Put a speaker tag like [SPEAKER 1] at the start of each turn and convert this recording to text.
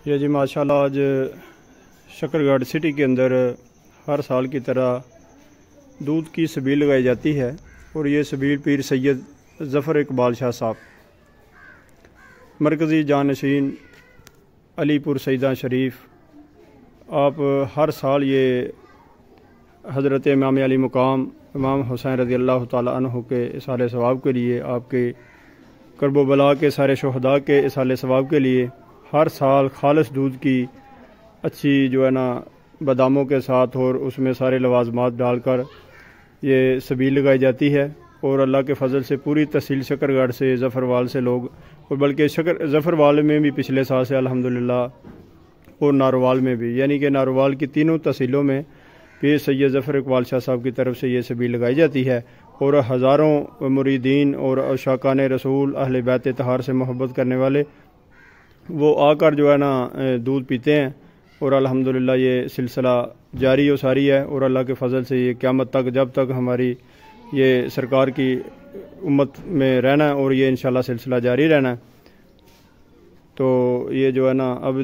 [SPEAKER 1] یہ جی ماشاءاللہ آج شکرگڑھ سٹی کے اندر ہر سال کی طرح دودھ کی سبیل لگائی جاتی ہے، اور یہ سبیل پیر سید ظفر اقبال شاہ صاحب مرکزی جانشین علی پور سیدہ شریف، آپ ہر سال یہ حضرت امام علی مقام امام حسین رضی اللہ تعالیٰ عنہ کے اصالِ ثواب کے لیے، آپ کے کرب و بلا کے سارے شہداء کے اصالِ ثواب کے لیے ہر سال خالص دودھ کی اچھی جو ہے نا باداموں کے ساتھ اور اس میں سارے لوازمات ڈال کر یہ سبیل لگائی جاتی ہے، اور اللہ کے فضل سے پوری تحصیل شکرگڑھ سے ظفروال سے لوگ، اور بلکہ ظفروال میں بھی پچھلے سال سے الحمدللہ، اور ناروال میں بھی، یعنی کہ ناروال کی تینوں تحصیلوں میں پیر سید ظفر اقبال شاہ صاحب کی طرف سے یہ سبیل لگائی جاتی ہے، اور ہزاروں مریدین اور عشاقان رسول اہل بیت طہار سے محبت کرنے والے وہ آ کر جو ہے نا دودھ پیتے ہیں، اور الحمدللہ یہ سلسلہ جاری و ساری ہے، اور اللہ کے فضل سے یہ قیامت تک جب تک ہماری یہ سرکار کی امت میں رہنا ہے، اور یہ انشاءاللہ سلسلہ جاری رہنا ہے۔ تو یہ جو ہے نا اب